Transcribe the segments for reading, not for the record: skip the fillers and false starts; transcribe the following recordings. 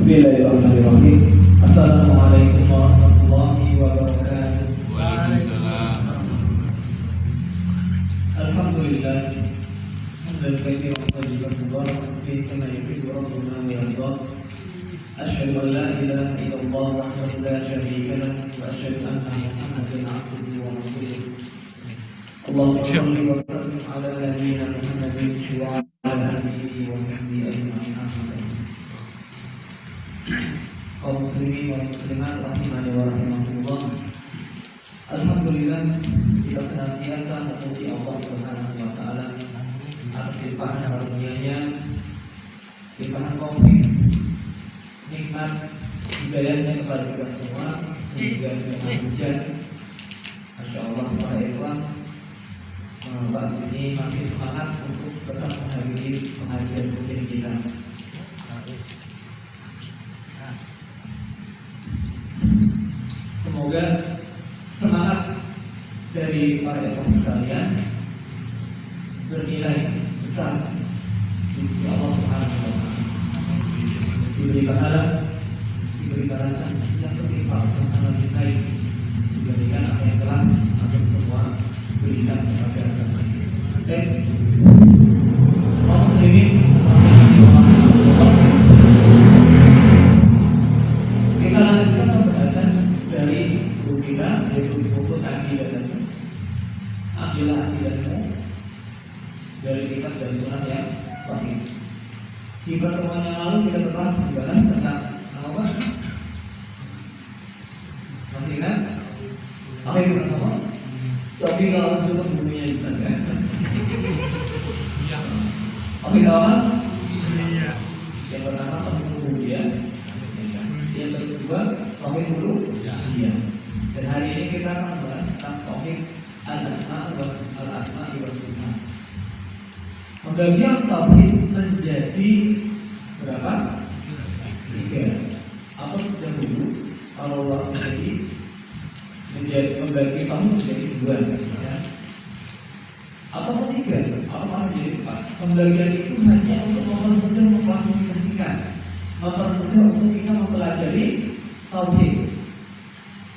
Bismillahirrahmanirrahim. Assalamualaikum warahmatullahi wabarakatuh. Waalaikumsalam. Alhamdulillah. Hamdan katsiran tayyiban mubarakan fihi kama yuhibbu rabbuna wa yarda. Asyhadu an la ilaha illallah wahdahu la syarika lahu wa asyhadu anna Muhammadan abduhu wa rasuluh. Allahumma shalli wa sallim ala nabiyyina Muhammadin wa ala alihi wa sahbihi ajma'in. Kaum muslimin wa muslimat rahimani wa rahimakumullah. Alhamdulillah, kita senantiasa memuji Allah Subhanahu wa taala atas limpahan karunia-Nya, limpahan taufik, nikmat hidayahnya kepada kita semua, sehingga dengan hujan, masya Allah para ikhwan, Pak di sini masih semangat untuk tetap menghadiri pengajian rutin kita. Semoga semangat dari para ikhwan sekalian bernilai besar di sisi Allah Subhanahu wa taala. Diberi pahala, diberi balasan yang setimpal dan sangat baik dibandingkan apa yang telah antum semua berikan kepada agama ini. Dan kaum muslimin kita lanjutkan pembahasan dari buku kita, yaitu buku Aqidahmu, Aqidahmu dari kitab dan sunnah yang sahih. Di pertemuan yang lalu kita telah membahas tentang apa? Masih ingat? Apa yang pertama? Tapi kalau sudah bukunya di sana, oke, kalau mas? Yang pertama tentang ya. Yang kedua tauhid dulu. Iya. Dan hari ini kita akan membahas tentang tauhid al-asma wa sifat. Pembagian tauhid menjadi berapa? 3. Apa sudah dulu? Kalau Allah menjadi membagi kamu menjadi 2, ya. Atau 3? Atau menjadi 4? Pembagian itu hanya untuk mempermudah mengklasifikasikan, mempermudah untuk kita mempelajari tauhid.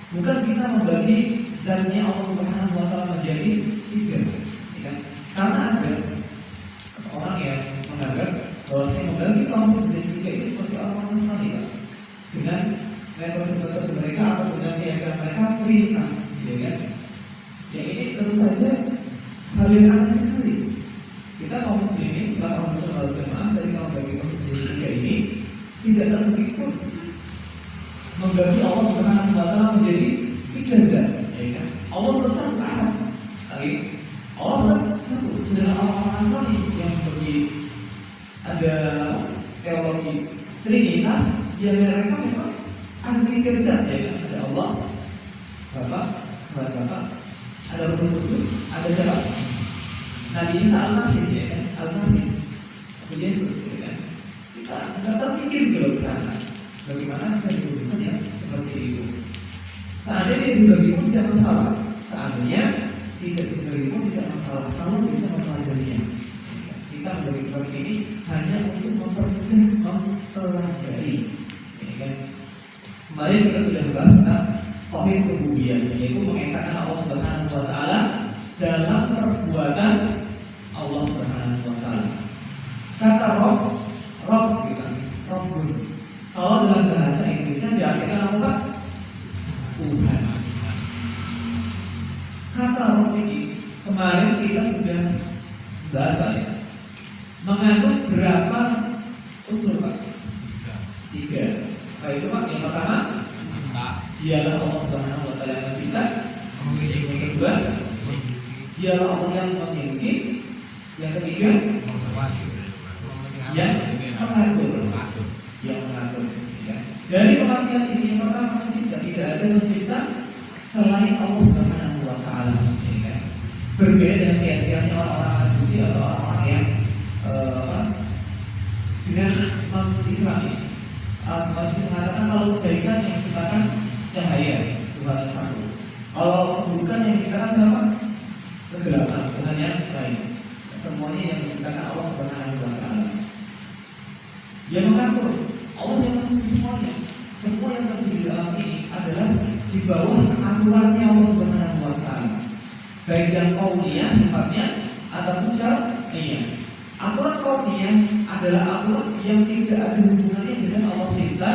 Bukan kita membagi zatnya Allah Subhanahu wa taala menjadi 3, ya. Karena ada orang yang menganggap bahwa saya membagi tauhid menjadi 3 itu seperti orang Nasrani, Pak. Dengan metode mereka atau dengan keyakinan mereka prioritas, ya kan? Yang ini tentu saja hal yang aneh sekali. Kita kaum muslimin sebagai kaum muslim wal jamaah dari kaum bagi menjadi 3 ini tidak terpikir pun membagi Allah Subhanahu wa taala menjadi 3 zat, ya kan? Allah bersatu ahad. Lagi Allah bersatu. Sedangkan orang Nasrani yang membagi ada teologi trinitas, yang mereka memang anti zat, ya kan? Ada Allah, Bapa, ada Roh Kudus, ada siapa? Nabi Isa Al-Masih, ya kan? Al-Masih, Yesus, ya kan? Kita nggak terpikir kalau ke sana. Bagaimana bisa diwujudkan ya seperti itu? Seandainya dibagi pun tidak masalah. Seandainya tidak dibagi pun tidak masalah. Kalau bisa mempelajarinya. Kita membagi seperti ini hanya untuk mempermudah mempelajari. Ya kan? Kemarin kita sudah membahas tentang tauhid rububiyah, yaitu mengesahkan Allah Subhanahu wa taala dalam perbuatan Allah Subhanahu wa taala. Kata Rob kita, Rabbun. Kalau dalam bahasa Inggrisnya diartikan apa, Pak? Tuhan. Kata Rob ini kemarin kita sudah bahas, Pak, ya. Mengandung berapa unsur, Pak? 3. Apa itu, Pak? Yang pertama, dialah Allah Subhanahu wa taala yang mencipta. Yang kedua, dialah Allah yang memiliki. Yang ketiga, yang mengatur. Yang mengatur. Ya. Dari pengertian ini, yang pertama mencipta, tidak ada mencipta selain Allah Subhanahu wa taala. Ya. Berbeda dengan keyakinannya orang-orang Majusi atau orang-orang yang dengan Islami. Majusi mengatakan kalau kebaikan yang diciptakan cahaya, Tuhan yang satu. Kalau keburukan yang diciptakan apa? Kegelapan, Tuhan yang lain. Semuanya yang diciptakan Allah Subhanahu wa taala. Yang mengatur, Allah yang mengatur semua. bawah aturannya Allah Subhanahu wa taala. Baik yang kauniyah sifatnya ataupun syar'iyah. Aturan kauniyah adalah aturan yang tidak ada hubungannya dengan Allah cipta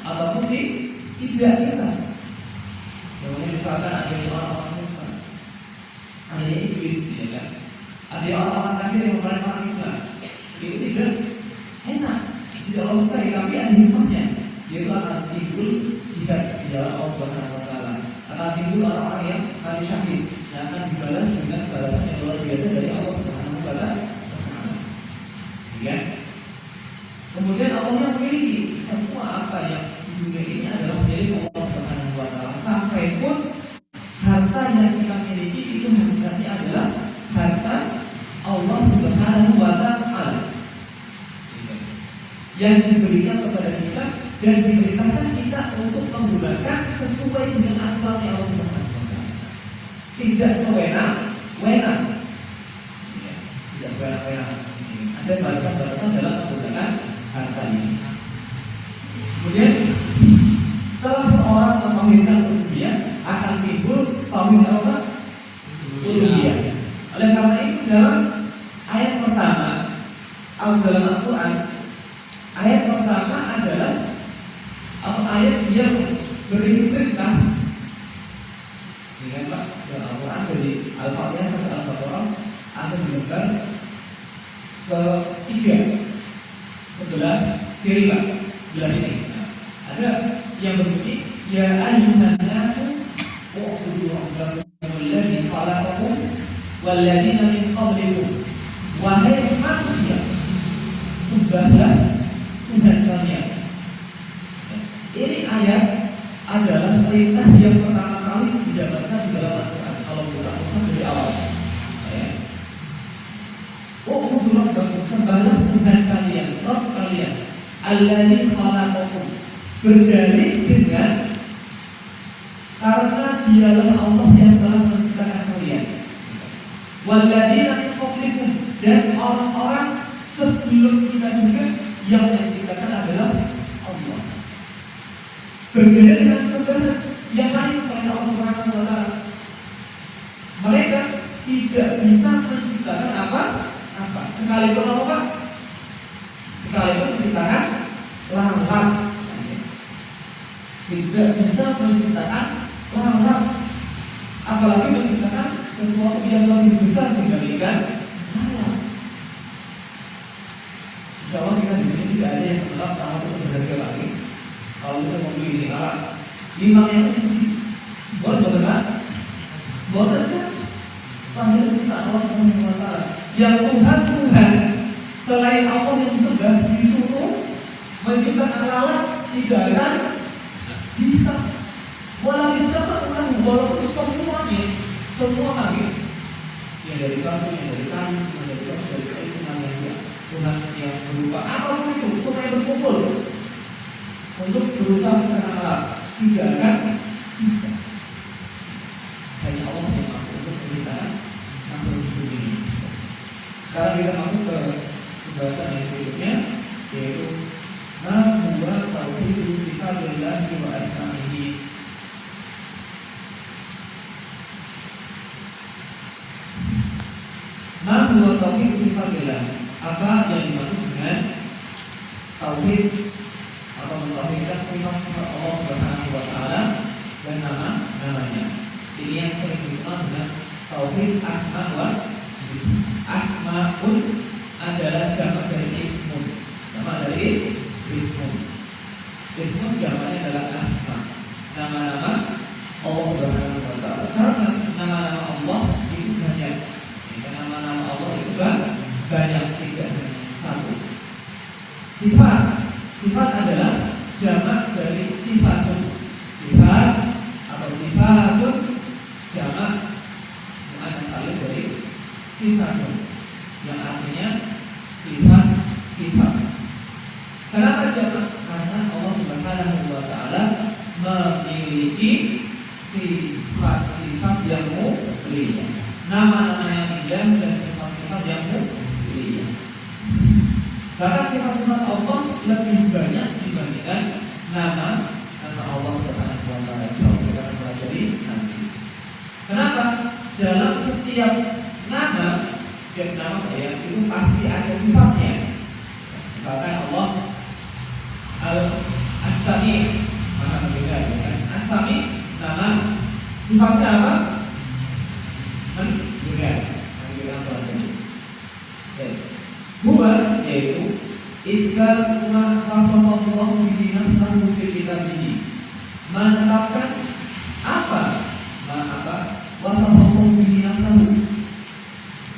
ataupun tidak cipta. Contohnya misalkan ada orang-orang Islam, ada iblis, ya kan? Ada orang-orang kafir yang memperoleh orang Islam. Itu tidak enak, tidak Allah sukai, tapi ada hikmahnya. Yaitu akan timbul jihad di jalan Allah Subhanahu wa taala. Akan timbul orang-orang yang kali syahid dan akan dibalas dengan balasan yang luar biasa dari Allah Subhanahu wa taala. Ya. Kemudian Allah yang memiliki semua apa yang di dunia ini adalah milik Allah Subhanahu wa taala. Sampai pun harta yang kita miliki itu hakikatnya adalah harta Allah Subhanahu wa taala. Yang diberikan kepada kita dan diberitakan kita untuk menggunakan sesuai dengan aturan Allah Subhanahu wa taala. Tidak sewenang-wenang. Tidak sewenang-wenang. Ada batasan-batasan dalam menggunakan harta ini. Kemudian setelah seorang mentauhidkan uluhiyah akan timbul tauhid apa? Uluhiyah. Oleh karena itu dalam ayat pertama dalam Al-Quran, ayat pertama adalah ayat yang berisi perintah. Ingat Pak, dalam Al-Quran dari Al-Fatihah sampai Al-Baqarah ada di lembar ketiga sebelah kiri Pak, sebelah ini ada yang berbunyi ya ayyuhan nasu u'budu rabbakum alladzi khalaqakum walladzina min qablikum. Wahai manusia, sembahlah Tuhan kalian. Ini ayat adalah perintah yang pertama kali didapatkan di dalam Al-Quran. Kalau kita usah dari awal, u'budu rabbakum, sembahlah Tuhan kalian, Rabb kalian, alladzi khalaqakum, berdalil dengan karena dialah Allah yang telah menciptakan kalian. Walladzina min qablikum, dan orang-orang sebelum kita juga yang menciptakan adalah Allah. Berbeda dengan sebenarnya yang lain selain Allah Subhanahu wa taala. Mereka tidak bisa menciptakan apa? Sekalipun apa? Sekalipun menciptakan lalat. Tidak bisa menciptakan lalat. Apalagi menciptakan sesuatu yang lebih besar dibandingkan lalat. Insya Allah kita di sini tidak ada yang menolak lalat itu berharga lagi. Kalau bisa membeli ini lalat, imam yang suci, boleh kan? Boleh kan? Panggil kita Allah Subhanahu wa taala. Yang Tuhan selain Allah yang disembah disuruh menciptakan lalat tidak akan bisa. Walau diciptakan walaupun semua langit yang dari batu, yang dari kayu, yang dari kayu, Tuhan yang berupa apapun itu semua yang berkumpul untuk berusaha menciptakan lalat tidak akan bisa. Hanya Allah yang mampu untuk menciptakan makhluk hidup ini. Sekarang kita masuk ke pembahasan yang berikutnya, yaitu huwa tauhidus sifatillahi wa asma'ihi. Huwa tauhidus sifatillah, apa yang dimaksud dengan tauhid atau mentauhidkan sifat-sifat Allah Subhanahu wa taala dan nama-namanya. Ini yang sering disebut dengan tauhid asma wa asmaul adalah jamak dari ismun. Jamak dari ismun. Ismun jamaknya adalah asma. Nama-nama Allah Subhanahu wa taala. Karena nama-nama Allah itu banyak. Nama-nama Allah itu banyak, tidak hanya satu. Sifat adalah jamak dari sifatun. Sifat atau sifatun jamak muannats dari sifatun, yang artinya sifat. Kenapa jamak? Karena Allah Subhanahu wa taala memiliki sifat-sifat yang mulia, nama-nama yang indah dan sifat-sifat yang mulia. Bahkan sifat-sifat Allah lebih banyak dibandingkan nama Allah Subhanahu wa taala. Kita belajar As-Sami, Maha mendengar. As-Sami nama sifatnya apa? Mendengar. Huwa yaitu isbat ma wasallallahu bihi nafsahu fi kitabih, menetapkan apa wasallallahu bihi nafsahu,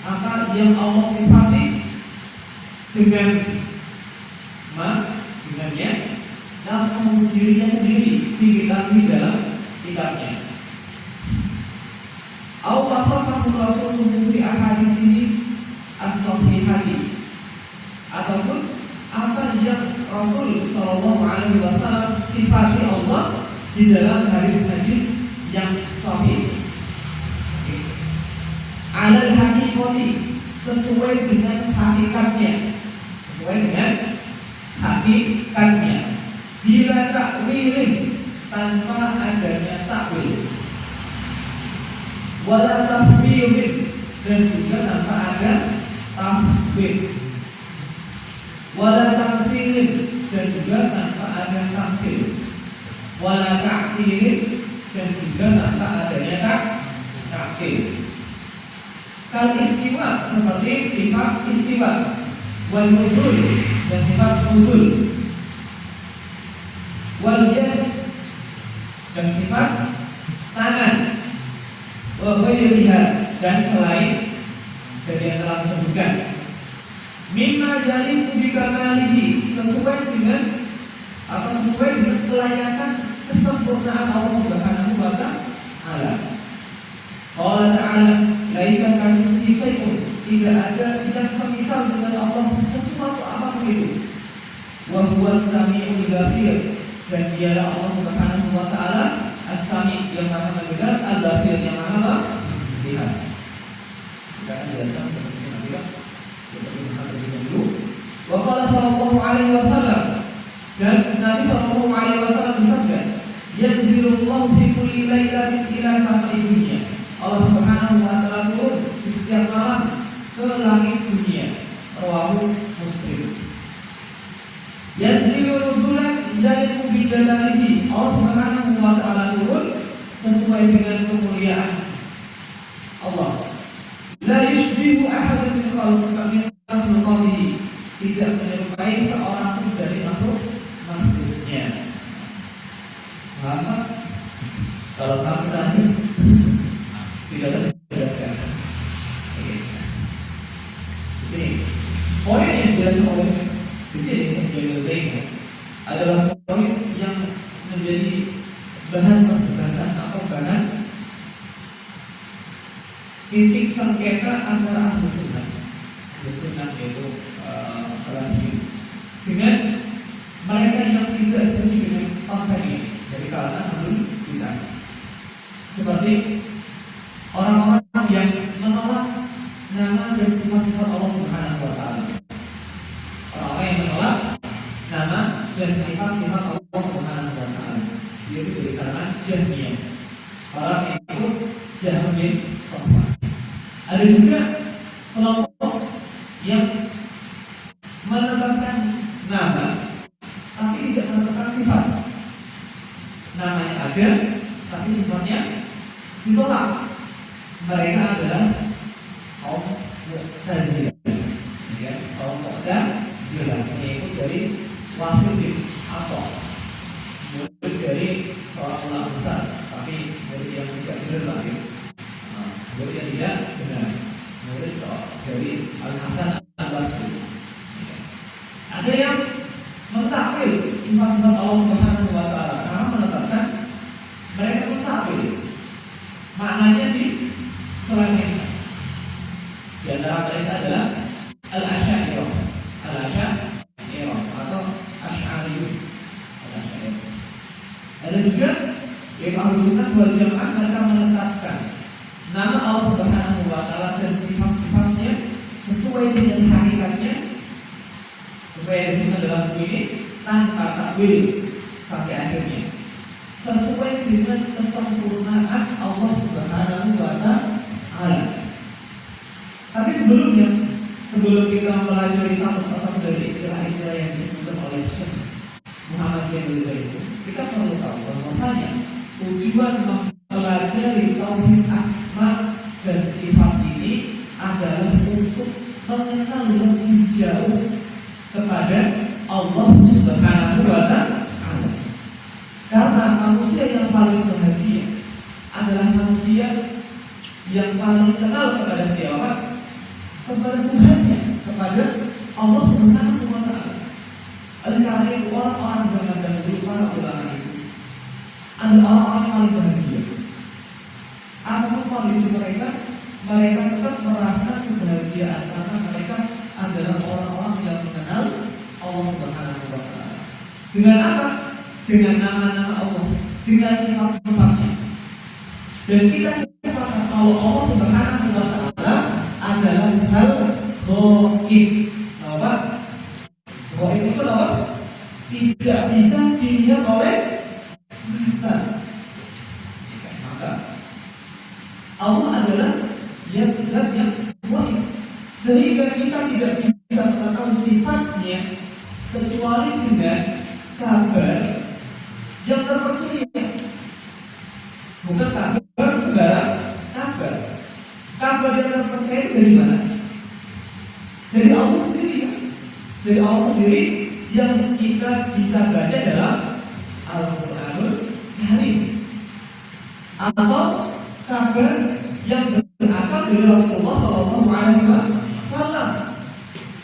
apa yang Allah sifati dengannya nafsu dirinya sendiri di dalam kitabnya. Au wasafahu rasulullah fi ahaditsih as-sahihah, ataupun apa yang Rasul Shallallahu Alaihi Wasallam sifati Allah di dalam hadis-hadis yang sahih. Alal hakikati, sesuai dengan hakikatnya, bila takwilin, tanpa adanya takwil, wala tafwidin, dan juga tanpa ada tafwid, wala tamtsilin, dan juga tanpa ada tamtsil, wala ta'tilin, dan juga tanpa adanya ta'til. Kal istiwa, seperti sifat istiwa, wal nuzul, dan sifat nuzul, wal yad, dan sifat tangan, wa ghairiha, dan selain dari yang telah disebutkan. Mimma yaliqu bi kamalihi, sesuai dengan kelayakan kesempurnaan Allah Subhanahu wa taala. Allah Ta'ala laisa kamitslihi syai'un, tidak ada yang semisal dengan Allah sesuatu apapun itu. Wa huwas samiul basir, dan dialah Allah Subhanahu wa taala as-sami, yang maha mendengar, al-basir, yang maha melihat. Kita akan jelaskan seperti nanti lah. Wa qala sallallahu alaihi wasallam, dan Nabi sallallahu alaihi wasallam bersabda, yanzilullahu fi kulli lailatin ila sama'i dunya, Allah Subhanahu wa taala turun di setiap malam ke langit dunia. Rawahu Muslim. Yanzilu nuzulan yaliqu bi jalalihi, Allah Subhanahu wa taala turun sesuai dengan kemuliaan Allah. La yushbihu ahadun min khalqihi, tidak menyerupai seorang pun dari makhluknya. Maka kalau kamu tadi tidak terjelaskan. Di sini poin yang dijelaskan oleh di sini sebenarnya adalah poin yang menjadi bahan perdebatan atau bahan titik sengketa antara ahli sunnah yaitu dengan mereka yang tidak setuju dengan konsep ini dari kalangan ahli bidah, seperti orang-orang yang menolak nama dan sifat-sifat Allah Subhanahu wa taala. Orang-orang yang menolak nama dan sifat-sifat Allah Subhanahu wa taala, yaitu dari kalangan Jahmiyah. Orang itu Jahmiyah Sofwan. Ada juga kelompok yang menetapkan nama tapi tidak menetapkan sifat. Namanya ada tapi sifatnya ditolak. Mereka adalah kaum Mu'tazilah, ya, kaum Mu'tazilah, yaitu dari Wasiluddin atau murid dari seorang ulama besar, tapi murid yang tidak benar lagi, murid yang tidak benar, murid dari Al-Hasan Al-Basri. Ada yang mentakwil sifat-sifat Allah Subhanahu wa taala karena menetapkan, mereka mentakwil maknanya di selain. Di antara mereka adalah Al-Asy'ariyah atau Asy'ariyun. Ada juga yang Ahlus Sunnah wal Jamaah, mereka menetapkan nama Allah Subhanahu wa taala dan sifat-sifatnya sesuai dengan hakikatnya, sesuai disebutkan dalam buku ini, tanpa takwil sampai akhirnya, sesuai dengan kesempurnaan Allah Subhanahu wa taala. Tapi sebelum kita mempelajari satu persatu dari istilah-istilah yang disebutkan oleh Syekh Muhammad bin ilmu, kita perlu tahu bahwasanya tujuan mempelajari tauhid asma dan sifat ini adalah untuk mengenal lebih jauh kepada Allah Subhanahu wa Ta'ala. Karena manusia yang paling bahagia adalah manusia yang paling kenal kepada siapa? Kepada Tuhannya, kepada Allah Subhanahu wa Ta'ala. Oleh karena itu orang-orang zaman dahulu, para ulama itu adalah orang yang paling bahagia. Apapun kondisi mereka tetap merasakan kebahagiaan karena mereka adalah orang-orang yang mengenal Allah Subhanahu wa Ta'ala. Dengan apa? Dengan nama-nama Allah, dengan sifat-sifatnya. Dan kita sepakat kalau Allah Subhanahu wa Ta'ala adalah hal ghaib. Apa? Ghaib itu apa? Tidak bisa dilihat oleh mata. Maka Allah adalah zat yang ghaib, sehingga kita tidak bisa mengetahui sifatnya kecuali dengan kabar yang terpercaya. Bukan kabar sembarang kabar. Kabar yang terpercaya itu dari mana? Dari Allah sendiri ya. Dari Allah sendiri yang kita bisa baca dalam Al-Qur'anul Karim. Atau kabar yang berasal dari Rasulullah SAW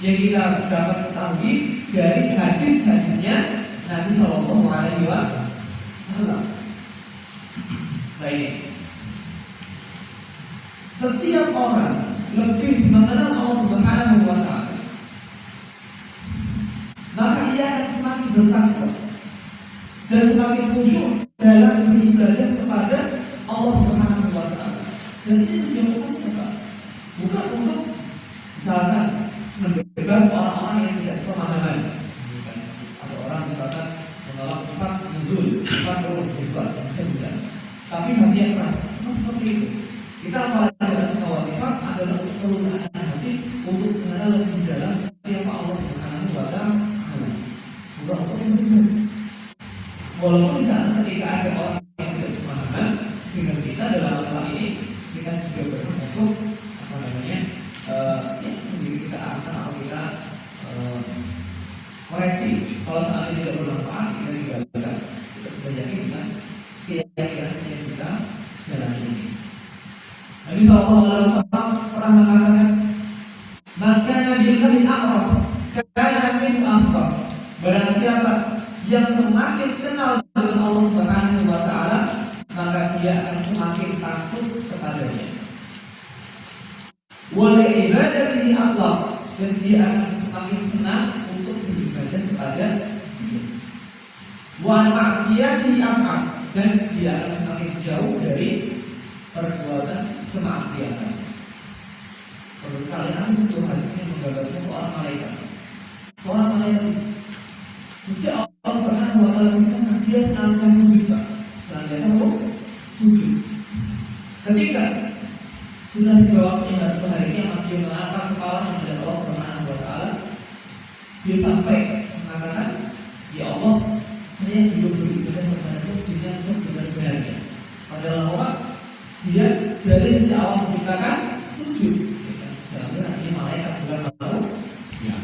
yang kita dapat ketahui dari hadis-hadisnya Nabi SAW. Baik. Setiap orang lebih mengenal Allah Subhanahu wa Ta'ala, maka ia akan semakin bertakwa dan semakin khusyuk dalam beribadah kepada Allah Subhanahu wa Ta'ala. Dan ini tujuan utama, bukan untuk misalkan mendebat orang-orang yang tidak sepemahaman, atau orang misalkan menolak sifat nuzul, sifat turun, sifat bisa. Tapi hati yang keras, seperti itu. Kita mempelajari semua sifat adalah untuk kelunasan hati, untuk mengenal lebih dalam siapa Allah Subhanahu wa Ta'ala. Bukan untuk mendebat. Walaupun di sana ketika ada orang yang tidak sepemahaman dengan kita dalam masalah ini, kita juga berhak untuk sendiri kita akan atau kita koreksi. Kalau saat ini tidak bermanfaat, kita tinggalkan. Kita sudah yakin dengan keyakinan yang kita jalani ini. Nabi SAW pernah mengatakan, maka billahi a'raf kana min afqah. Barang siapa yang semakin kenal dengan Allah Subhanahu wa Ta'ala, maka dia akan semakin takut kepadanya. Wa ibadatihi Allah, dan dia akan semakin senang untuk beribadah kepada dia. Wa ma'siyatihi ab'ad, dan dia akan semakin jauh dari perbuatan kemaksiatan. Terus kalian sebuah hadis yang menggambarkan seorang malaikat. Seorang malaikat sejak Allah Subhanahu wa Ta'ala menciptakan dia senantiasa sujud. Ketika sudah dibawa pada hari kiamat, dia mengangkat kepalanya kepada Allah Subhanahu wa Ta'ala. Dia sampai mengatakan, ya Allah, saya juga beribadah kepadamu dengan sebenar-benarnya. Padahal Allah dia dari sejak awal menciptakan sujud. Dalam arti malaikat bukan baru. Ya.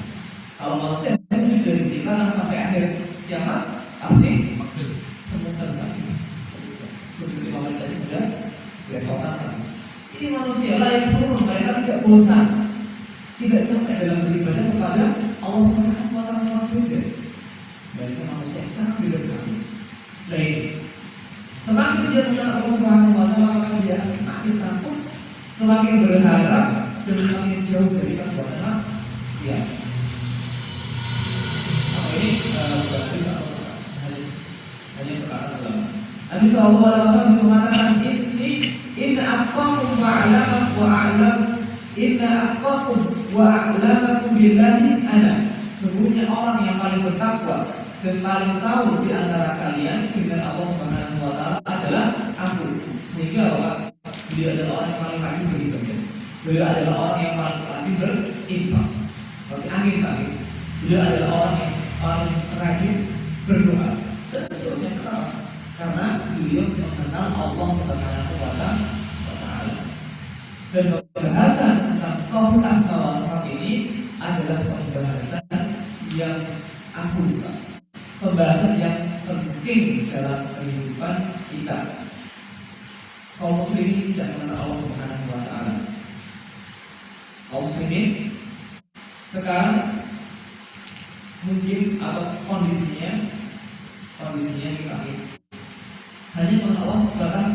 Kalau manusia sujud dari diciptakan sampai akhir kiamat pasti semua terjadi. Sujud 5 menit tadi sudah besokan. Ini manusia lain turun, mereka tidak bosan, tidak capek dalam beribadah kepada Allah Subhanahu wa Ta'ala juga. Mereka manusia yang sangat beda sekali. Baik. Semakin dia mengenal Allah Subhanahu wa Ta'ala, maka dia akan semakin takut, semakin berharap, dan semakin jauh dari perbuatan maksiat. Apa ini berarti atau hanya perkataan ulama? Nabi sallallahu alaihi wasallam mengatakan, inna atqakum wa a'lamakum billahi ana. Sesungguhnya orang yang paling bertakwa dan paling tahu di antara kalian dengan Allah Subhanahu wa Ta'ala adalah aku. Sehingga beliau adalah orang yang paling rajin beribadah. Beliau adalah orang yang paling rajin berinfak. Seperti angin tadi. Beliau adalah orang yang paling rajin berdoa. Dan Dan pembahasan tentang tauhid asma wa sifat ini adalah pembahasan yang agung, pembahasan yang penting dalam kehidupan kita. Kaum muslimin tidak mengenal Allah Subhanahu wa taala. Kaum muslimin sekarang mungkin atau kondisinya kita hanya mengenal Allah sebatas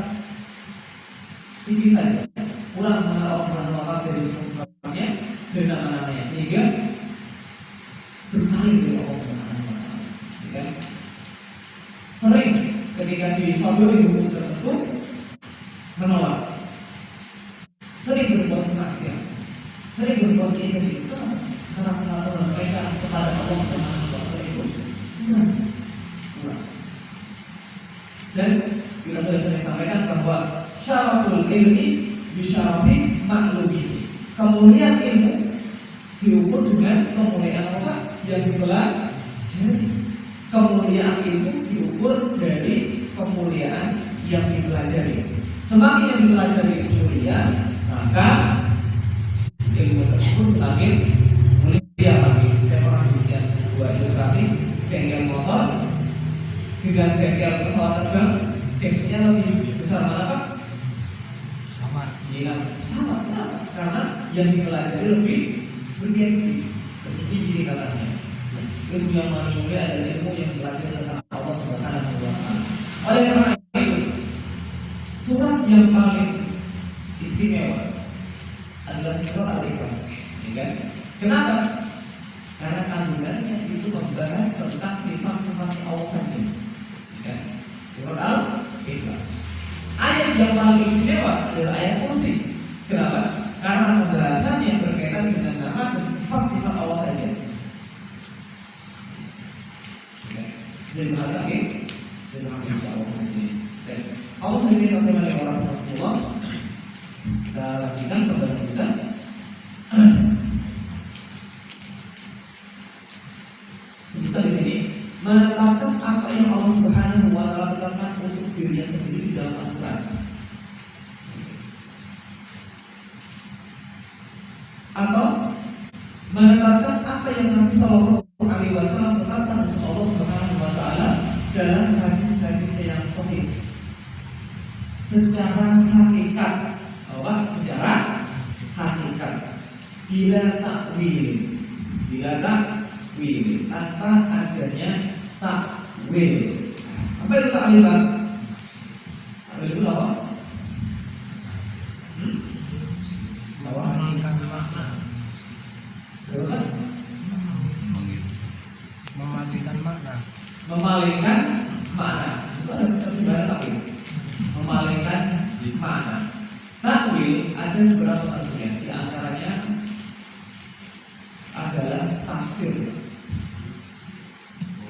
tipis saja, kurang mengenal Allah Subhanahu wa taala dari sifat-sifatnya dan nama-namanya, sehingga berpaling dari Allah Subhanahu wa taala. Ya. Sering ketika disodori hukum tertentu menolak, sering berbuat maksiat, sering berbuat keji karena pengaturan mereka kepada Allah Subhanahu wa taala itu kurang. Dan kita sudah sering sampaikan bahwa syaraful ilmi bisyarafi maklumihi. Kemuliaan ilmu diukur dengan kemuliaan apa yang dipelajari. Kemuliaan ilmu diukur dari kemuliaan yang dipelajari. Semakin yang dipelajari itu mulia, maka ilmu tersebut semakin mulia lagi. Saya pernah bikin sebuah ilustrasi bengkel motor dengan bengkel pesawat terbang, gengsinya lebih besar mana Pak? Sama. Iya, sama. Karena yang dipelajari lebih bergengsi. Seperti ini katanya. Ilmu yang paling mulia adalah ilmu yang dipelajari tentang Allah Subhanahu wa taala. Oleh karena itu, surat yang paling istimewa adalah surat Al-Ikhlas. Ya, kenapa? Karena kandungannya itu membahas tentang sifat-sifat Allah saja. Ya, surat Al-Ikhlas. Ayat yang paling istimewa adalah ayat kursi. Kenapa? Karena pembahasannya berkaitan dengan nama dan sifat-sifat Allah saja. Jadi lagi, insya Allah sini. Allah sendiri terkenal oleh orang Allah. Kita lanjutkan pembahasan kita. Sebentar di sini menetapkan apa yang Allah Subhanahu wa taala tetapkan untuk dirinya sendiri di dalam Al-Quran. Atau menetapkan apa yang Nabi Sallallahu Alaihi Wasallam tetapkan untuk Allah Subhanahu wa taala dalam hadis-hadisnya yang sahih. Secara hakikat, secara hakikat, bila takwil, tanpa adanya takwil. Apa itu takwil, Pak? Takwil itu apa? Memalingkan makna. Terus? Memalingkan makna. Memalingkan makna. Itu ada terjemahan takwil. Memalingkan makna. Takwil ada beberapa artinya. Di antaranya adalah tafsir.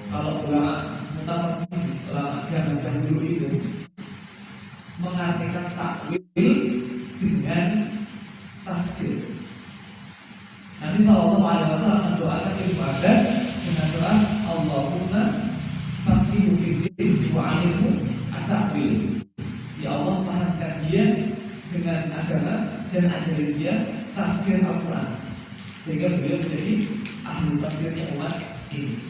Kalau ulama zaman dahulu itu mengartikan takwil dengan tafsir. Nabi Sallallahu Alaihi Wasallam mendoakan ibadah dengan doa Allahumma faqihu fiddin wa 'allimhu at-ta'wil. Ya Allah, pahamkan dia dengan agama dan ajari dia tafsir Al-Quran, sehingga beliau menjadi ahli tafsirnya umat ini.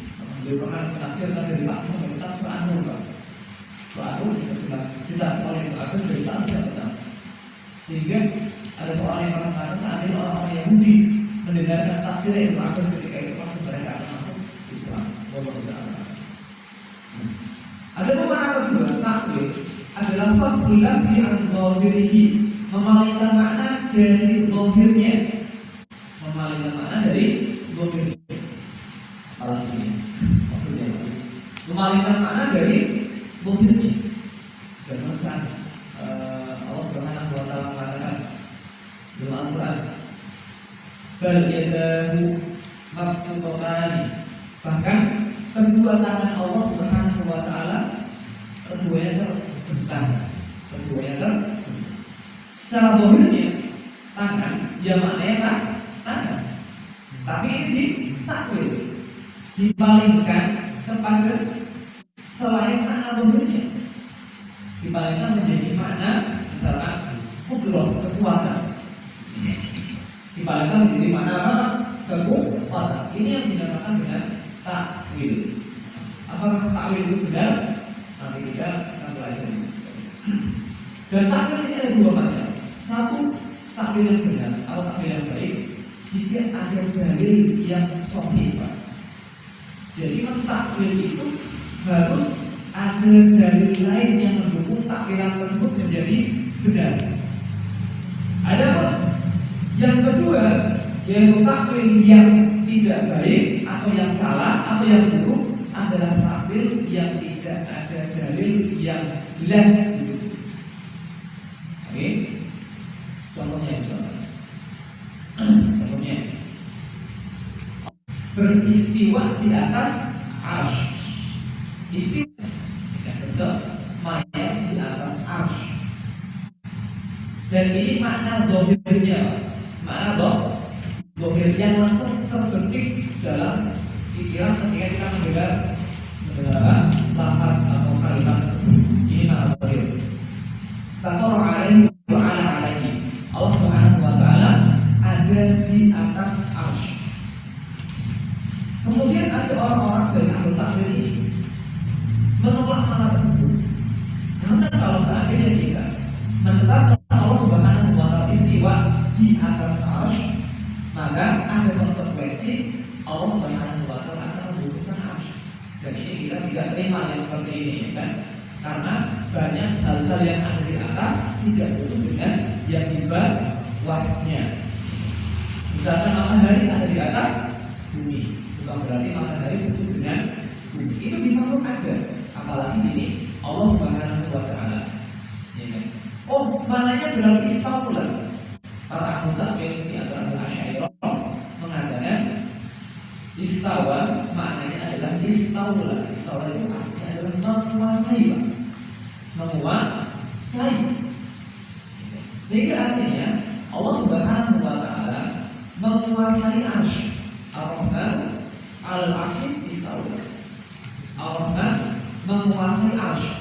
Beliau pernah menafsirkan dari Pak sampai kita surah An-Nur, Pak. Surah An-Nur kita oleh Ibnu Abbas dari Pak sampai, sehingga ada seorang yang pernah mengatakan seandainya orang-orang Yahudi mendengarkan tafsir Ibnu Abbas ketika itu pasti mereka akan masuk Islam. Ada pemahaman kedua, takwil adalah sarful lafzi an dhahirihi, memalingkan makna dari dhahirnya. Memalingkan makna dari dhahirnya. Maksudnya memalingkan makna dari dhahirnya. Dan saat Allah Subhanahu wa taala mengatakan dalam Al-Qur'an, bal yadahu mabsuutani, bahkan kedua tangan Allah Subhanahu wa taala keduanya terbentang. Secara dohirnya tangan, ya maknanya tangan. Tapi ini ditakwil, dipalingkan kepada selain makna dohirnya, dipalingkan menjadi makna misalkan kudroh, kekuatan. Dibalikkan menjadi makna apa? Kekuatan. Ini yang dinamakan dengan takwil. Apakah takwil itu benar? Nanti kita akan pelajari. Dan takwil ini ada dua macam. Satu, takwil yang benar atau takwil yang baik jika ada dalil yang sahih. Jadi takwil itu harus ada dalil lain yang mendukung takwilan tersebut menjadi benar. Adapun yang kedua, yaitu takwil yang tidak baik atau yang salah atau yang buruk adalah takwil yang tidak ada dalil yang jelas di situ. Oke, contohnya misalnya, contohnya beristiwa di atas arsy. Istiwa mayat di atas arsy. Dan ini makna dohirnya, makna dohir yang langsung terbetik dalam pikiran ketika kita mendengar lafaz atau kalimat tersebut. Ini makna dohir. Stator alaihi wa ala alaihi. Allah Subhanahu wa taala ada di atas arsy. Kemudian ada orang-orang dari ahli takwil ini menolak makna tersebut. Karena kalau seandainya kita menetapkan Allah Subhanahu wa taala istiwa di atas arsy, maka ada konsekuensi Allah Subhanahu wa taala akan membutuhkan arsy. Dan ini kita tidak terima yang seperti ini, kan? Karena banyak hal-hal yang ada di atas tidak butuh dengan yang di bawahnya. Misalkan matahari ada di atas bumi, bukan berarti matahari butuh dengan bumi. Itu di makhluk ada, apalagi ini Allah Subhanahu wa taala. Oh, maknanya berarti istaula. Para ahli takwil di antara Asy'ariyah mengatakan istawa maknanya adalah istaula. Istaula itu artinya adalah menguasai, menguasai. Sehingga artinya Allah Subhanahu wa taala menguasai arsy. Ar-Rahman al-arsy istaula. Ar-Rahman menguasai arsy.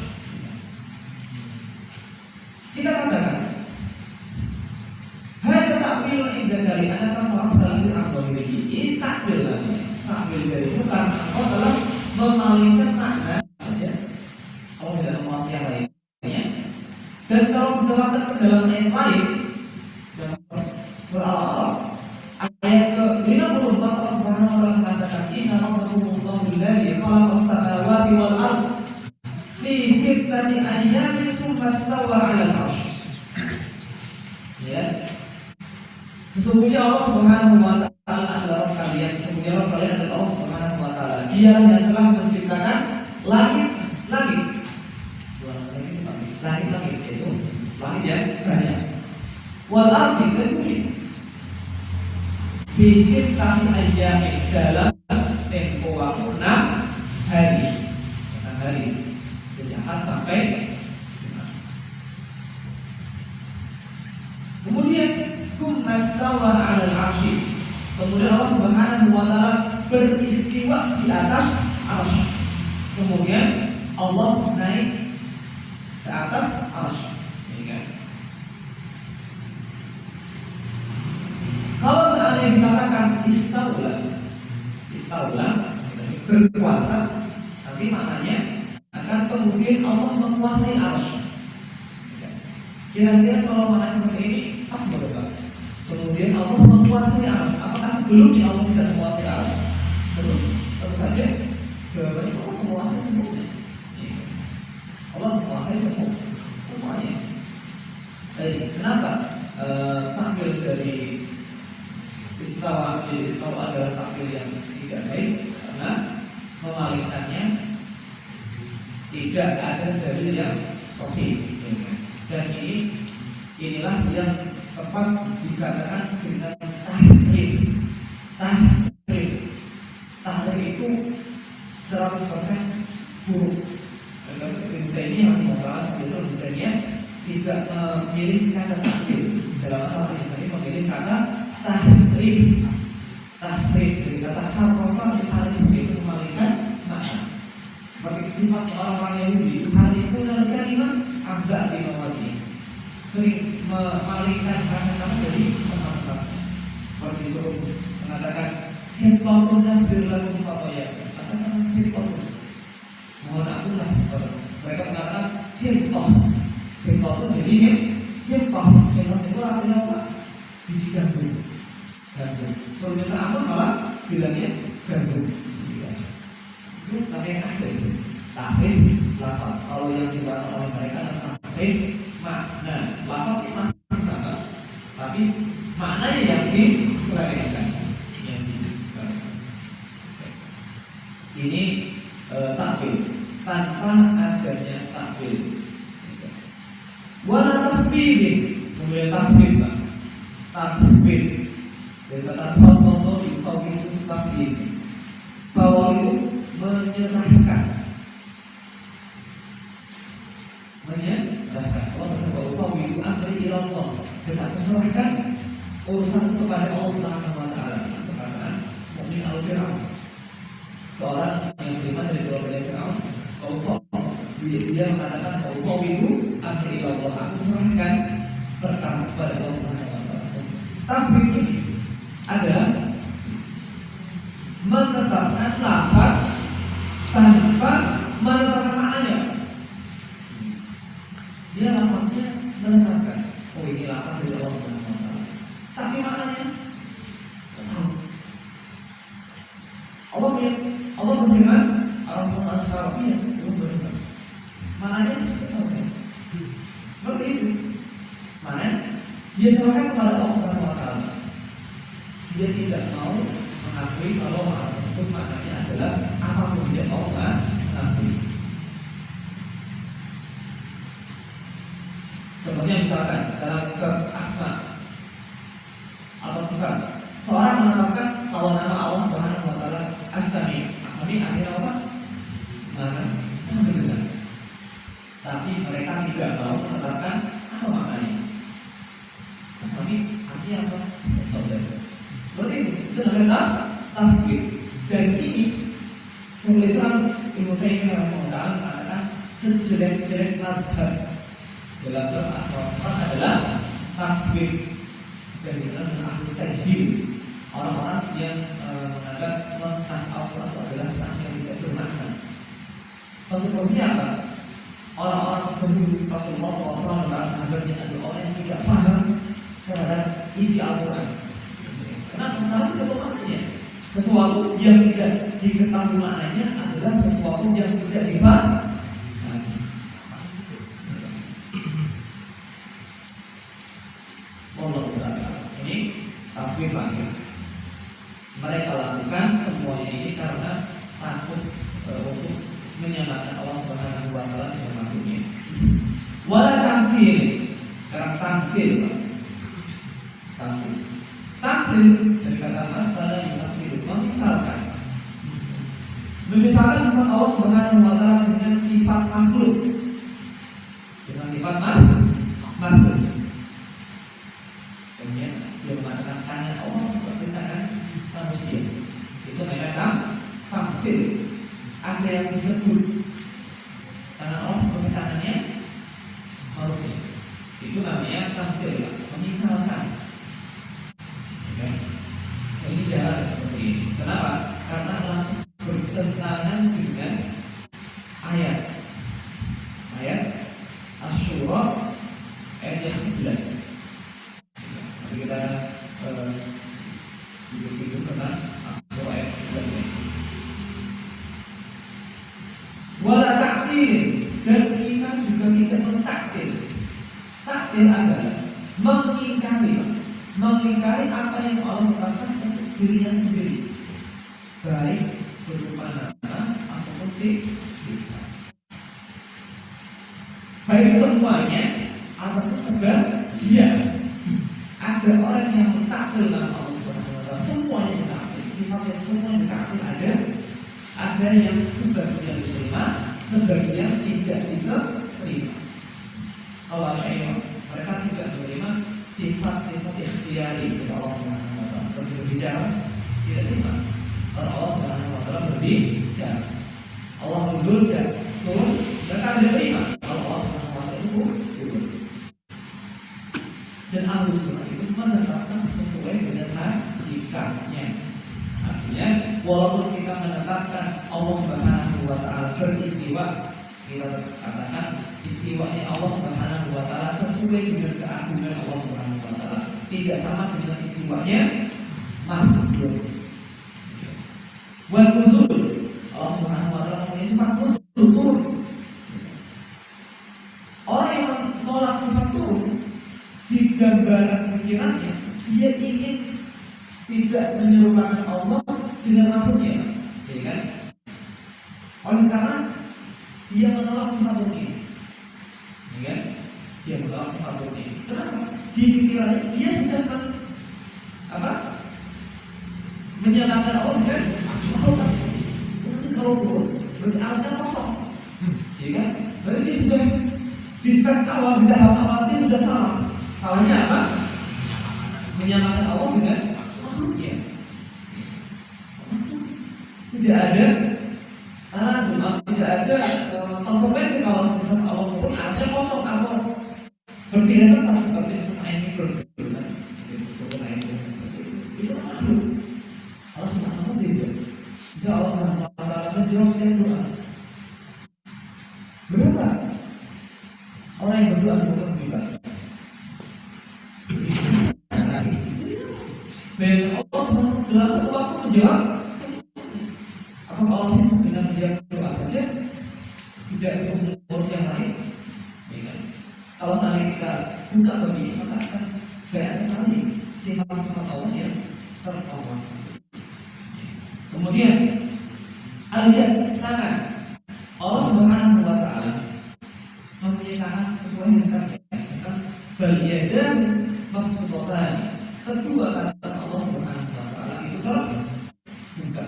Kita katakan hanya takwil indah dari anak tasawuf dalam al-Aqdari. Ini takwil lagi. Takwil dari itu karena Allah telah memalingkan makna saja. Allah tidak menguasai yang lainnya. Dan kalau diterapkan ke dalam ayat lain, dalam surah Al-A'raf ayat ke-54 Allah Subhanahu wa taala mengatakan inna rabbakumullahu alladzi khalaqas samawati wal ardh fi sittati ayyamin tsumma istawa 'alal 'arsy. Ya. Sesungguhnya Allah Subhanahu wa taala adalah Rabb kalian. Sesungguhnya Rabb kalian adalah Allah Subhanahu wa taala. Dia yang telah menciptakan langit. Langit itu langit yang banyak. Wal ardi dan bumi. Fi sittati ayyamin dalam tempo waktu 6 hari. 6 hari. Sejak sampai kemudian summastawa 'alal 'arsy. Kemudian Allah Subhanahu wa taala beristiwa di atas arsy. Kemudian Allah naik ke atas arsy. Kalau seandainya dikatakan istaula berkuasa, nanti maknanya akan kemudian Allah menguasai arsy. Kira-kira kalau makna seperti ini pas berapa? Kemudian Allah menguasai arsy. Apakah sebelumnya Allah tidak menguasai arsy? Tentu saja jawabannya Allah menguasai semuanya. Allah menguasai semuanya. Jadi kenapa takwil dari istawa adalah takwil yang tidak baik? Karena memalingkannya tidak ada dalil yang sahih. Dan inilah yang tepat dikatakan dengan tahrif. Tahrif itu 100% buruk. Dan kita ini yang membahas sebenarnya tidak memilih kata tahrif. Dalam masalah ini memilih kata tahrif. Dari kata harrofa tahrif itu memalingkan makna. Seperti sifat orang-orang Yahudi, harifun al-kalimah agak di bawah ini. Sering memalingkan kata-kata dari disuruh mengatakan Hintonnya berlaku apa ya? Katakan Hinton. Mohon ampunlah. Mereka mengatakan Hinton. Hinton itu jadi Hinton. Hinton itu artinya apa? Biji gandum. Gandum. Suruh minta ampun malah bilangnya gandum. Itu pakai tahrif. Tahrif lafaz. Kalau yang dikatakan oleh mereka adalah tahrif makna. Lafaz itu masih sama, tapi maknanya yang diselewengkan. Ini takwil tanpa adanya takwil. Wala tafwid, kemudian tafwid, tafwid. Dari kata tafwid itu tafwid. Tafwid itu menyerahkan. Menyerahkan. Allah berkata, "Tafwid amri ila Allah." Kita serahkan urusan kepada Allah Subhanahu wa taala. Perkataan mukmin al-Fir'aun. Seorang yang beriman dari keluarga Fir'aun, dia mengatakan bahwa itu amri ila Allah, aku serahkan perkara kepada Allah Subhanahu wa taala. Tapi ini adalah menetapkan lafaz tanpa menetapkan maknanya. Dia lafaznya menetapkan, oh ini lafaz dari Allah Subhanahu wa taala. Tapi maknanya Allah berfirman, Al-Quran Al-Arabiyah belum berfirman. Maknanya seperti itu. Mana? Dia serahkan kepada Allah Subhanahu wa taala. Dia tidak mau mengakui kalau makna tersebut maknanya adalah apapun dia mau mengakui. Contohnya misalkan dalam asma atau sifat, seorang menetapkan kalau nama Allah Subhanahu wa taala As-Sami. As-Sami artinya apa? Mana? Mendengar. Tapi mereka tidak mau menetapkan apa maknanya. As-Sami artinya apa? Seperti itu. Sedangkan tafwid dan ini Syaikhul Islam Ibnu Taimiyah rahimahullah mengatakan sejelek-jelek mazhab dalam asma adalah tafwid dan dalam ahli tajdid. Orang-orang yang menganggap nas Al-Quran itu adalah nas yang tidak bermakna. Konsekuensinya apa? Orang-orang penduduk Rasulullah SAW dan sahabatnya adalah orang yang tidak paham terhadap isi Al-Quran. Kenapa? Karena tidak tahu maknanya. Sesuatu yang tidak diketahui maknanya adalah sesuatu yang tidak dipahami. Ini tafwid lagi. Mereka lakukan semuanya ini karena takut untuk menyamakan Allah Subhanahu wa taala dengan makhluknya. Wala tamtsil. Sekarang tamtsil. Tamtsil dari kata masalah yang asli memisalkan. Memisalkan sifat Allah Subhanahu wa taala dengan sifat makhluk. Dengan sifat makhluk. Kemudian dia mengatakan tangan Allah seperti tangan manusia. Itu namanya tamtsil. Ada yang disebut tangan Allah seperti tangannya manusia. Itu namanya tamtsil, memisalkan. Ya. Ini jalan seperti ini. Kenapa? Karena langsung bertentangan dengan ayat Asy-Syura ayat yang 11. Kita hidup tentang Asy-Syura ayat 11. Wala taktil, dan kita juga tidak mentaktil. Taktil adalah mengingkari apa yang Allah katakan untuk dirinya sendiri, baik berupa nama ataupun sifat, baik semuanya ataupun sebagian. Ada orang yang mentaktil nama Allah Subhanahu wa taala, semuanya mentaktil, sifat yang semuanya mentaktil ada yang sebagian diterima, sebagian tidak diterima. Allah Subhanahu mereka tidak menerima sifat-sifat yang diari dari Allah Subhanahu wa taala. Berbicara tidak sifat. Kalau Allah Subhanahu wa taala berbicara, Allah nuzul dan turun, mereka tidak terima. Kalau Allah Subhanahu wa taala itu turun. Dan Ahlus Sunnah itu menetapkan sesuai dengan hadis. istiwanya Allah Subhanahu wa taala sesuai dengan keagungan Allah Subhanahu wa taala, tidak sama dengan istiwanya makhluk. Wan nuzul, Allah Subhanahu wa taala mempunyai sifat nuzul, turun. Orang yang menolak sifat turun di gambaran pikirannya, dia ingin tidak menyerupakan Allah dengan makhluknya, ya kan? Oleh karena dia menolak sifat turun, ya kan? Dia menolak sifat turun. Kenapa? Di pikirannya dia sudah menyamakan Allah dengan makhluk. Nanti kalau turun berarti alasnya kosong, ya kan? Berarti dia sudah di step awal, di tahap awal dia sudah salah. Salahnya apa? Menyamakan Allah dengan makhluknya. Tidak ada tidak ada konsekuensi kalau misalnya Allah turun, alasnya kosong atau berbeda tempat seperti misalnya ini berbeda. Itu makhluk. Allah Subhanahu wa taala. Jika Allah Subhanahu wa taala menjelaskan doa, berapa orang yang berdoa bukan beribadah? Dan Allah Subhanahu dalam satu waktu menjawab. Apakah Allah sibuk dengan menjawab doa saja? Tidak sibuk mengurus yang lain? Ya kan? Kalau seandainya kita buka begini, maka akan banyak sekali sifat-sifat Allah yang terkawal. Kemudian, lihat tangan. Allah Subhanahu wa taala mempunyai tangan sesuai dengan kata baliyadan maksudnya. Kedua kata Allah Subhanahu wa taala itu terbuka.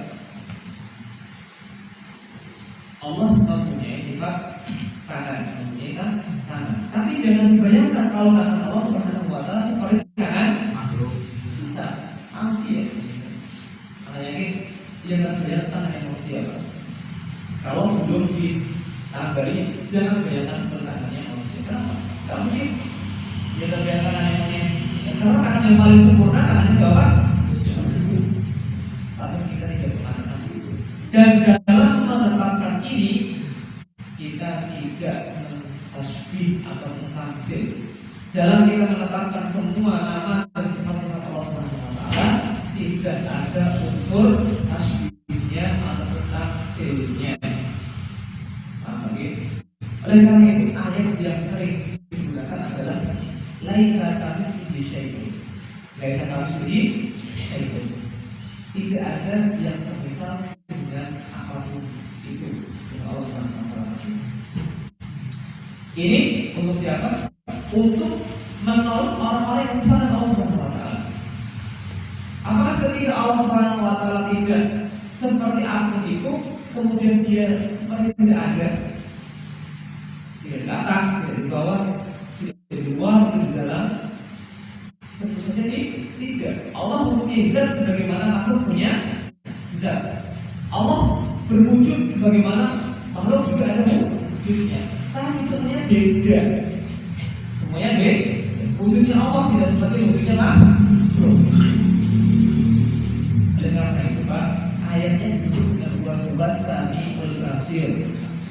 Allah mempunyai sifat tangan, mempunyai tangan. Tapi jangan dibayangkan kalau tangan Allah Subhanahu wa taala seperti tangan makhluk kita, manusia. Makanya ini jangan bayangkan tangan manusia. Kalau belum ditambari, jangan bayangkan seperti tangannya manusia. Kenapa? Tidak mungkin. Jangan bayangkan tangannya. Karena tangan yang paling sempurna tangannya siapa? Manusia. Tapi kita tidak mengatakan itu. Dan dalam menetapkan ini kita tidak mentasbih atau mentamsil. Dalam kita menetapkan semua nama dan sifat-sifat Allah Subhanahu wa taala, tidak ada unsur tasbihnya atau tamsilnya. Oleh karena itu ayat yang sering digunakan adalah laisa kamitslihi syai'un. Laisa kamitslihi syai'un. Tidak ada yang semisal dengan apapun itu yang Allah Subhanahu wa taala. Ini untuk siapa? Untuk menolong orang-orang yang bisa dengan Allah Subhanahu wa taala. Apakah ketika Allah Subhanahu wa taala tidak seperti apapun itu, kemudian dia seperti tidak ada? Tidak di atas, tidak di bawah, tidak di luar, tidak di dalam. Tentu saja tidak. Allah mempunyai zat sebagaimana makhluk punya zat. Allah berwujud sebagaimana makhluk juga ada wujudnya. Tapi semuanya beda. Semuanya beda. Wujudnya Allah tidak seperti wujudnya makhluk. Oleh karena itu Pak, ayatnya ditutup dengan luar biasa Sami'ul Basir.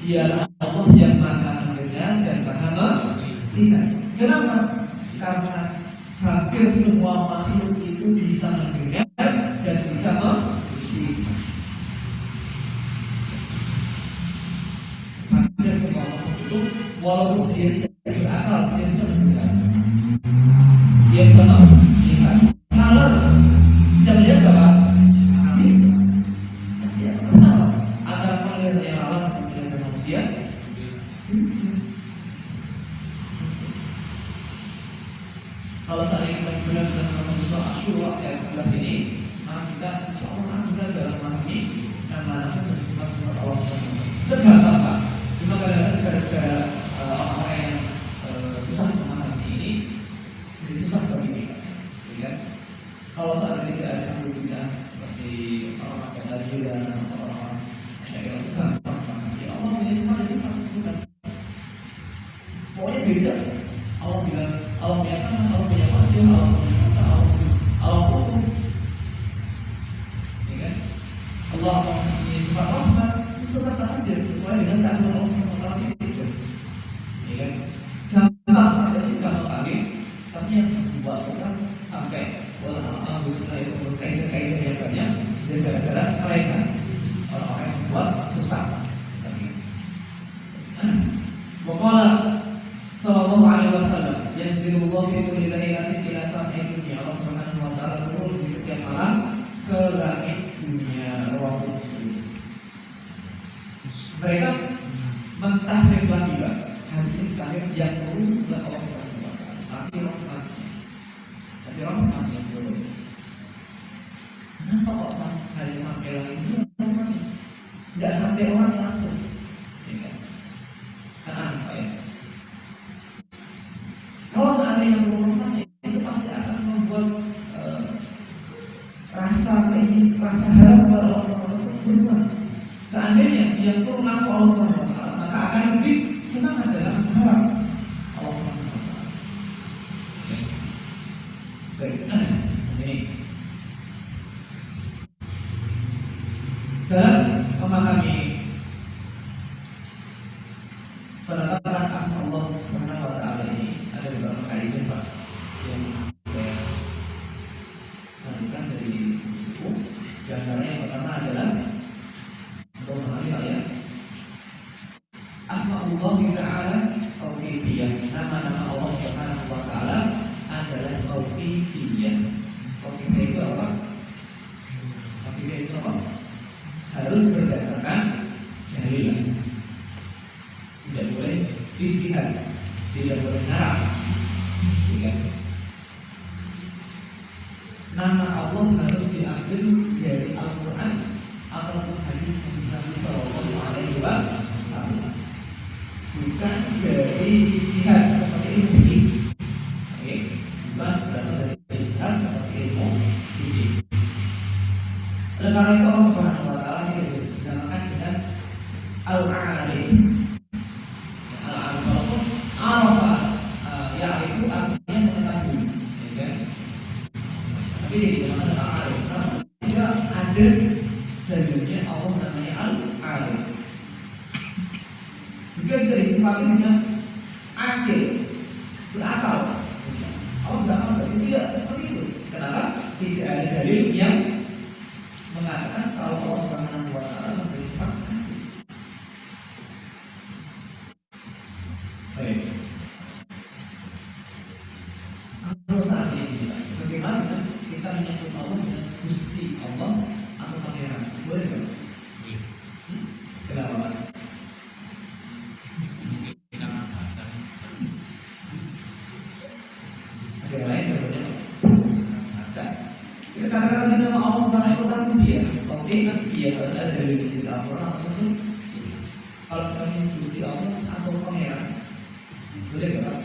Dialah Allah yang maha mendengar dan maha melihat. Kenapa? Karena hampir semua makhluk itu bisa mendengar dan bisa melihat. Hampir semua makhluk itu walaupun dia tidak berakal, dia bisa mendengar, dia bisa melihat. Kalau bisa melihat apa? Bisa. Ya, sama antara melihat yang alam dan melihat manusia. Kalau saya ingin benar-benar mengusul Asyura ayat 11 ini, maka kita insya Allah akan bisa dalam memahami dan menanamkan sifat-sifat Allah SWT. Tergampang Pak, cuma kadang-kadang gara-gara orang-orang yang susah memahami ini, jadi susah bagi kita. Ya. Kalau saat ini tidak ada yang seperti orang-orang yang lazim dan orang-orang yang itu gampang. Ya Allah punya sifat-sifat bukan. Pokoknya beda. Allah bilang, Allah punya tangan, Allah punya wajah, Allah punya mata, Allah hukum. Ya kan? Allah mempunyai sifat rahmat, itu tetap saja sesuai dengan takdir Allah SWT. Ya kan? Yanzilullah fi kulli lailatin ila sama'i dunya. Allah Subhanahu wa taala turun di setiap malam ke langit dunia. Rawahu Muslim. Mereka mentahmid lagi Pak. Hadis ini tahmid yang turun oleh Allah Subhanahu wa taala. Tapi rahmatnya yang turun. Kenapa kok sampai langit itu? Tidak sampai orang langsung. Kenapa ya? Kalau seandainya turun itu pasti akan membuat rasa harap kepada Allah Subhanahu wa taala berubah. Seandainya yang turun langsung Allah Subhanahu wa taala, maka akan lebih semangat dalam harap Allah Subhanahu wa taala. Baik, ini dalam memahami penetapan asma Allah Subhanahu wa taala ini ada beberapa kaidah Pak yang saya lanjutkan dari buku. Di antaranya yang pertama adalah untuk memahami Pak ya, asma Allah taala tauqifiyah. Nama-nama Allah Subhanahu wa taala adalah tauqifiyah. Tauqifiyah itu apa? Tauqifiyah itu apa? Harus berdasarkan dalil. Tidak boleh ijtihad, tidak boleh ngarang. Nama Allah harus diambil dari Al-Quran ataupun hadis Nabi Sallallahu Alaihi Wasallam, bukan dari ijtihad seperti ilmu fikih. Bukan berasal dari ijtihad seperti ilmu fikih. Oleh karena itu Allah Subhanahu Wa Taala dinamakan dengan Al-Alim. Dalilnya Allah namanya Al-Alim. Juga bisa disifati dengan akil, berakal. Allah berakal tidak seperti itu. Kenapa? Tidak ada dalil yang mengatakan kalau Allah Subhanahu wa taala memberi sifat akil. Baik. Kalau saat ini bagaimana kita menyebut Allah dengan Gusti Allah atau Pangeran? Boleh kan? Kenapa Mas? Kita bahasa. Ada yang lain contohnya? Kita katakan nama Allah Subhanahu wa taala dia. Oke, dia ada dari Al-Qur'an atau kalau kita menyebut Gusti Allah atau Pangeran, boleh kan?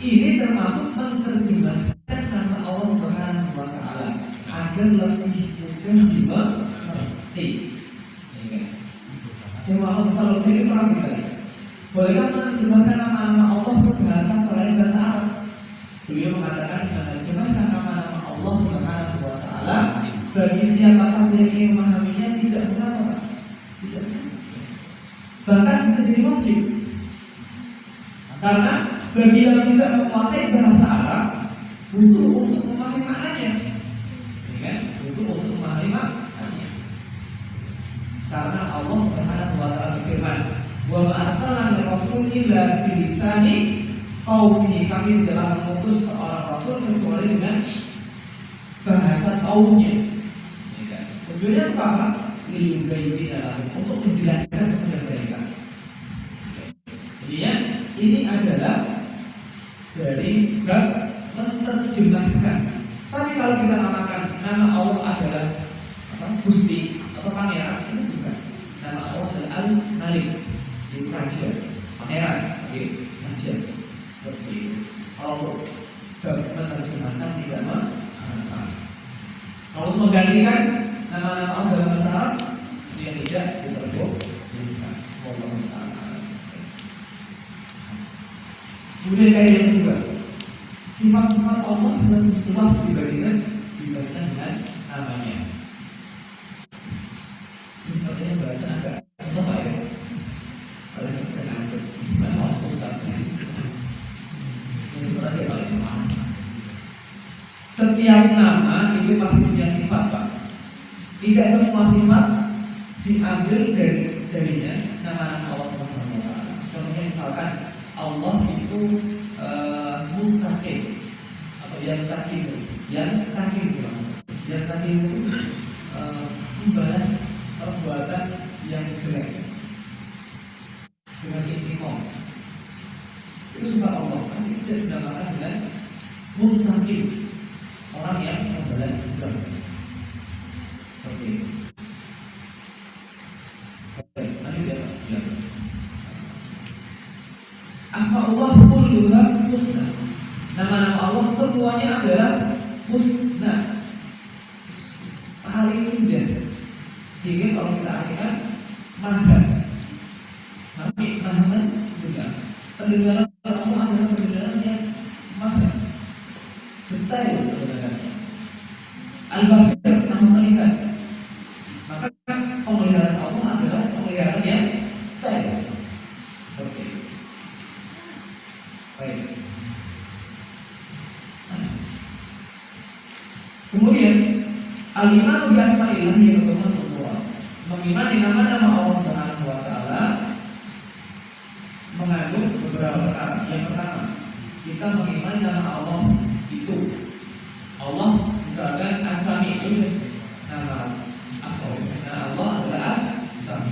Ini termasuk menerjemahkan nama Allah Subhanahu wa taala agar lebih mudah dimengerti. Cuma Allah selalu sini orang kita. Bolehkah menerjemahkan nama-nama Allah ke bahasa selain bahasa Arab? Beliau mengatakan menerjemahkan nama-nama Allah Subhanahu wa taala bagi siapa saja yang ingin memahaminya tidak mengapa. Tidak. Bahkan bisa jadi wajib. Karena bagi yang tidak menguasai bahasa Arab butuh untuk memahami maknanya, butuh untuk memahami maknanya. Karena Allah Subhanahu wa taala berfirman, "Wa ma arsalna rasul illa bi lisani qaumihi." Kami tidaklah mengutus seorang rasul kecuali dengan bahasa kaumnya. Tujuannya apa? Liyubayyina lahum, untuk menjelaskan kepada mereka. Jadinya ini adalah dari bab menerjemahkan. Tapi kalau kita namakan nama Allah adalah Gusti atau Pangeran, itu bukan. Nama Allah adalah Al-Malik, itu raja, pangeran, raja. Seperti itu. Kalau bab menerjemahkan tidak menggunakan. Kalau menggantikan nama-nama Allah dalam bahasa Arab, dia tidak diterjemahkan. Wallahu ta'ala. Kemudian kaidah yang kedua, sifat-sifat Allah lebih luas dibandingkan dengan namanya. Ini sepertinya bahasa agak apa ya? Kalau kita ngantuk, bahasa Allah Ustaznya. Ini saja paling mahal. Setiap nama itu pasti punya sifat Pak. Tidak semua sifat diambil darinya nama Allah Subhanahu wa taala. Contohnya misalkan Allah itu muntaqim atau yang takim itu membalas perbuatan yang jelek dengan intiqam. Itu sifat Allah. Kan itu dinamakan dengan muntaqim, orang yang membalas dendam. Oke. Nanti dia bilang. Asmaullah kulluha husna. Nama-nama Allah semuanya adalah husna, paling indah. Sehingga kalau kita artikan maha, sampai maha juga. Pendengaran Allah adalah pendengaran yang maha, detail pendengarannya. Al-Basir, maha melihat. Maka pemeliharaan Allah adalah pemeliharaan yang detail. Seperti itu. Baik. Kemudian al-iman bi asma'illah yang kedua, mengimani nama-nama Allah Subhanahu wa taala mengandung beberapa perkara. Yang pertama, kita mengimani nama Allah itu. Allah misalkan As-Sami' itu nama Allah adalah As.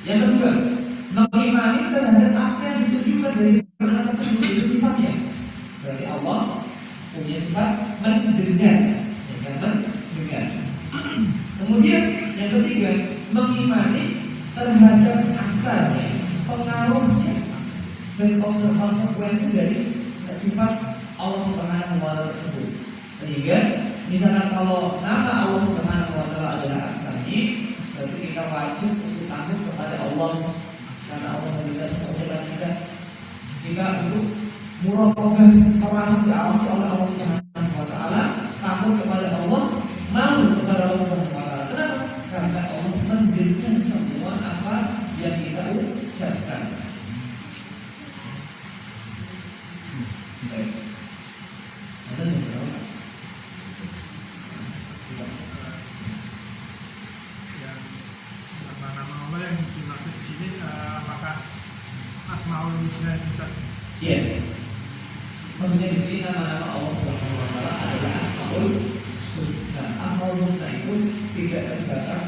Yang kedua, mengimani terhadap apa yang ditujukan dari nama tersebut, itu sifatnya. Berarti Allah punya sifat mendengar. Mendengar. Kemudian yang ketiga, mengimani terhadap asalnya, pengaruhnya dan konsekuensi dari sifat Allah Subhanahu wa taala tersebut. Sehingga misalkan kalau nama Allah Subhanahu wa taala adalah As-Sami', berarti kita wajib untuk takut kepada Allah karena Allah memberikan semuanya kita untuk muraqabah, merasa diawasi oleh Allah Subhanahu wa taala, takut kepada Allah, malu kepada Allah Subhanahu wa taala. Kenapa? Karena Allah mendengar semua apa yang kita ucapkan. Baik. Ada yang berapa? Yang nama-nama Allah yang dimaksud di sini apakah Asmaul Husna bisa? Iya. Maksudnya di sini nama-nama Allah Subhanahu wa taala adalah Asmaul Husna. Asmaul Husna itu tidak terbatas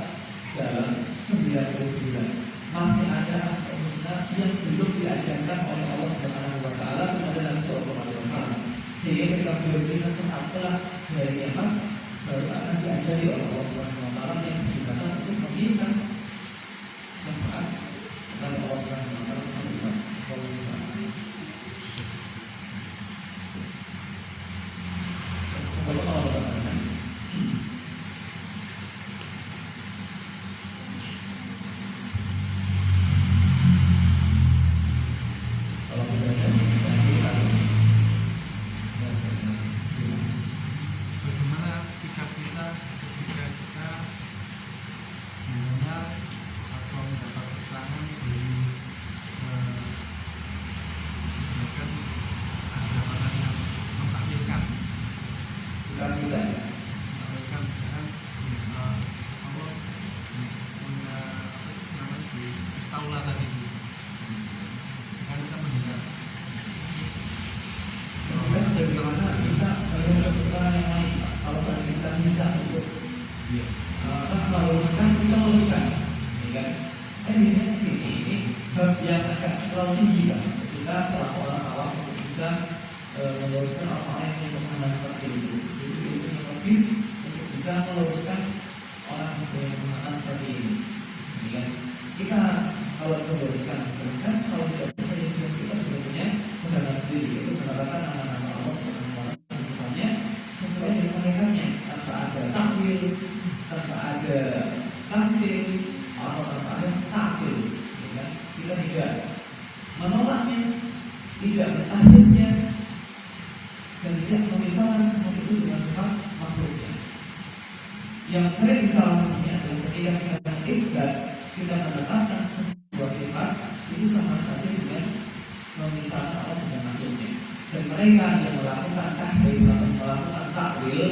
dalam 99. Masih ada Asmaul Husna yang belum diajarkan oleh Allah Subhanahu wa taala kepada Nabi sallallahu alaihi wasallam. Sehingga ketika beliau berikan setelah dari Yaman baru akan diajari oleh Allah Subhanahu wa taala yang digunakan untuk meminta syafaat kepada Allah Subhanahu wa taala. Bagaimana sikap kita ketika kita mendengar atau mendapat keterangan dari misalkan ada orang yang mentakwilkan misalkan Allah punya namanya di istaula tadi itu kan kita mendengar Bagaimana kita melakukan yang lain? Kalau kita bisa untuk meluruskan, kita luruskan, ya kan? Biasanya sini ini bab yang agak terlalu tinggi kan? Kita selaku orang awam untuk bisa meluruskan orang-orang yang berpengalaman seperti itu. Jadi itu yang lebih untuk bisa meluruskan orang yang berpengalaman seperti ini. Ya kan? Kita kalau meluruskan, kan kalau tidak bisa ya kita sebetulnya mendapat sendiri itu mendapatkan nama-nama Allah semuanya sesuai dengan mereka-nya, tanpa ada takwil, tanpa ada tafsir atau tanpa ada takwil. Ya, kita tidak menolaknya, tidak bertahdidnya, dan tidak memisahkan semua itu dengan sifat makhluknya. Yang sering disalahkannya adalah ketika kita isbat, kita menetapkan sebuah sifat itu sama saja dengan memisahkan Allah dengan makhluknya. Dan mereka yang melakukan tahrif atau melakukan takwil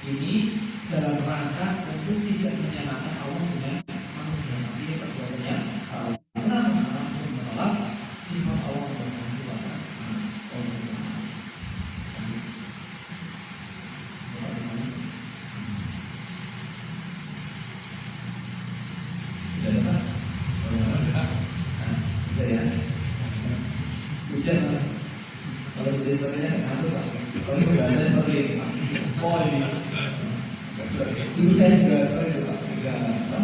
ini dalam rangka untuk tidak menyamakan Allah dengan makhluknya. Ini perbuatannya salah. Kenapa? Karena menolak sifat Allah Subhanahu wa taala. ya. Usia kalau jadi sebenarnya nggak ngantuk pak. Kalau itu bahasa seperti oh ini. Dulu saya juga seperti itu pak. Juga apa?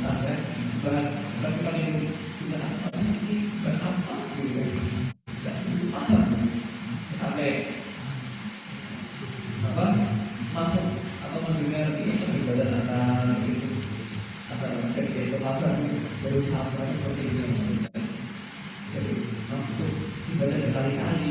Sampai bahas tapi kan ini kita apa sih? Bahas apa? Gitu. Apa? Sampai apa? Masuk atau mendengar ini perbedaan antara itu antara mereka itu apa? Baru sampai seperti itu. Jadi waktu ibadah berkali-kali